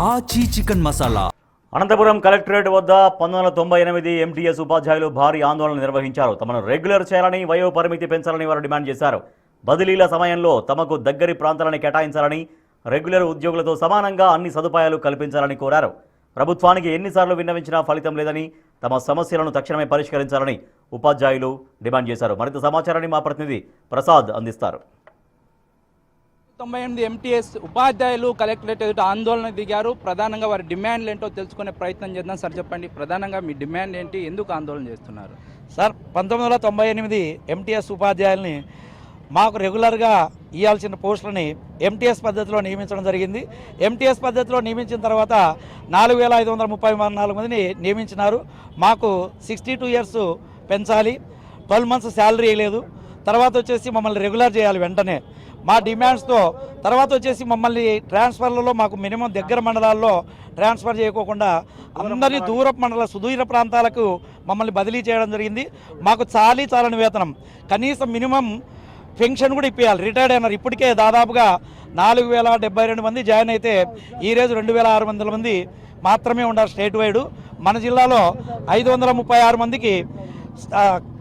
ఆచి chicken masala. Anantapuram collectorate వద్ద 1998 MTS ఉపాధ్యాయులు భారీ ఆందోళన నిర్వహించారు. తమను రెగ్యులర్ చేయాలని, వయో పరిమితి పెంచాలని వారు డిమాండ్ చేశారు. బదిలీల సమయంలో తమకు దగ్గరి ప్రాంతాలను కేటాయించాలని, రెగ్యులర్ ఉద్యోగులతో సమానంగా అన్ని సదుపాయాలు కల్పించాలని కోరారు. ప్రభుత్వానికి ఎన్నిసార్లు విన్నవించినా ఫలితం లేదని, తమ సమస్యలను తక్షణమే పరిష్కరించాలని ఉపాధ్యాయులు డిమాండ్ చేశారు. మరింత సమాచారాన్ని మా ప్రతినిధి ప్రసాద్ అందిస్తారు. 98 ఎంటీఎస్ ఉపాధ్యాయులు కలెక్టరేట్ ఎదుట ఆందోళన దిగారు. ప్రధానంగా వారి డిమాండ్లు ఏంటో తెలుసుకునే ప్రయత్నం చేద్దాం. సార్ చెప్పండి, ప్రధానంగా మీ డిమాండ్ ఏంటి, ఎందుకు ఆందోళన చేస్తున్నారు? సార్, 1998 ఎంటీఎస్ ఉపాధ్యాయుల్ని మాకు రెగ్యులర్గా ఇవ్వాల్సిన పోస్టులని ఎంటీఎస్ పద్ధతిలో నియమించడం జరిగింది. ఎంటీఎస్ పద్ధతిలో నియమించిన తర్వాత 4534 మందిని నియమించినారు. మాకు 62 ఇయర్స్ పెంచాలి, 12 మంత్స్ శాలరీ లేదు, తర్వాత వచ్చేసి మమ్మల్ని రెగ్యులర్ చేయాలి వెంటనే మా డిమాండ్స్తో. తర్వాత వచ్చేసి మమ్మల్ని ట్రాన్స్ఫర్లలో మాకు మినిమం దగ్గర మండలాల్లో ట్రాన్స్ఫర్ చేయకోకుండా అందరి దూరపు మండల సుదూర ప్రాంతాలకు మమ్మల్ని బదిలీ చేయడం జరిగింది. మాకు చాలని వేతనం, కనీసం మినిమం పెన్షన్ కూడా ఇప్పించాలి. రిటైర్డ్ అయినారు. ఇప్పటికే దాదాపుగా 4072 మంది జాయిన్ అయితే ఈరోజు 2600 మంది మాత్రమే ఉన్నారు స్టేట్ వైడ్. మన జిల్లాలో 536 మందికి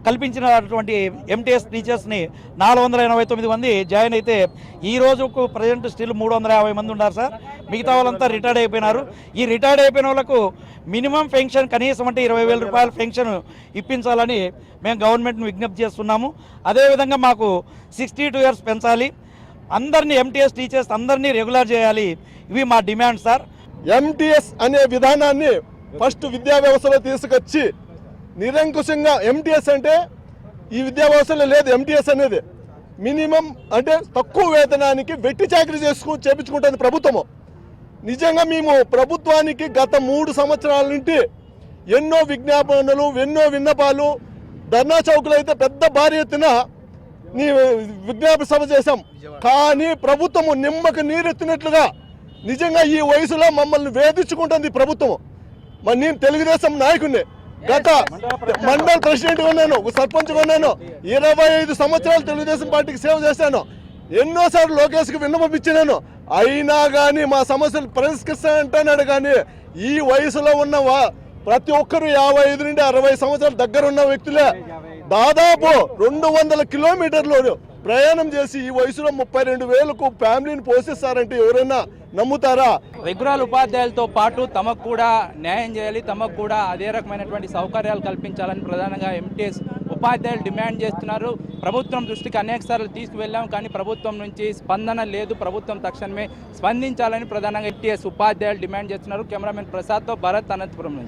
కల్పించినటువంటి ఎంటీఎస్ టీచర్స్ని 489 మంది జాయిన్ అయితే ఈ రోజుకు ప్రజెంట్ స్టిల్ 350 మంది ఉన్నారు సార్. మిగతా వాళ్ళంతా రిటైర్డ్ అయిపోయినారు. ఈ రిటైర్డ్ అయిపోయిన వాళ్ళకు మినిమం పెన్షన్ కనీసం అంటే 20,000 రూపాయల పెన్షన్ ఇప్పించాలని మేము గవర్నమెంట్ను విజ్ఞప్తి చేస్తున్నాము. అదేవిధంగా మాకు 62 ఇయర్స్ పెంచాలి, అందరినీ ఎంటీఎస్ టీచర్స్ అందరినీ రెగ్యులర్ చేయాలి. ఇవి మా డిమాండ్ సార్. ఎంటీఎస్ అనే విధానాన్ని ఫస్ట్ విద్యా వ్యవస్థలో తీసుకొచ్చి నిరంకుశంగా, ఎంటీఎస్ అంటే ఈ విద్యా వ్యవస్థలో లేదు. ఎంటీఎస్ అనేది మినిమం అంటే తక్కువ వేతనానికి వెట్టి చాకరీ చేపించుకుంటుంది ప్రభుత్వము. నిజంగా మేము ప్రభుత్వానికి గత 3 సంవత్సరాల నుండి ఎన్నో విజ్ఞాపనలు, ఎన్నో విన్నపాలు, ధర్నా చౌకులు అయితే పెద్ద భారీ ఎత్తున విజ్ఞాపన సభ చేశాం. కానీ ప్రభుత్వము నిమ్మకు నీరెత్తినట్లుగా నిజంగా ఈ వయసులో మమ్మల్ని వేధించుకుంటుంది ప్రభుత్వం. మరి నేను తెలుగుదేశం నాయకుడిని, గత మండల ప్రెసిడెంట్గా ఉన్నాను, సర్పంచ్గా ఉన్నాను, 25 సంవత్సరాలు తెలుగుదేశం పార్టీకి సేవ చేశాను. ఎన్నోసార్లు లోకేష్కి విన్నపించినాను. అయినా కానీ మా సమస్యలు పరిష్కరిస్తానంటున్నాడు. కానీ ఈ వయసులో ఉన్న ప్రతి ఒక్కరు 55 నుండి 60 సంవత్సరాల దగ్గర ఉన్న వ్యక్తులే దాదాపు 200 కిలోమీటర్లు ప్రయాణం చేసి ఈ వయసులో 32,000కు ఫ్యామిలీని పోషిస్తారంటే ఎవరైనా నమ్ముతారా? రెగ్యులర్ ఉపాధ్యాయులతో పాటు తమకు కూడా న్యాయం చేయాలి, తమకు కూడా అదే రకమైనటువంటి సౌకర్యాలు కల్పించాలని ప్రధానంగా ఎంటీఎస్ ఉపాధ్యాయులు డిమాండ్ చేస్తున్నారు. ప్రభుత్వం దృష్టికి అనేకసార్లు తీసుకువెళ్ళాం, కానీ ప్రభుత్వం నుంచి స్పందన లేదు. ప్రభుత్వం తక్షణమే స్పందించాలని ప్రధానంగా ఎంటీఎస్ ఉపాధ్యాయులు డిమాండ్ చేస్తున్నారు. కెమెరామెన్ ప్రసాద్తో భరత్, అనంతపురం నుంచి.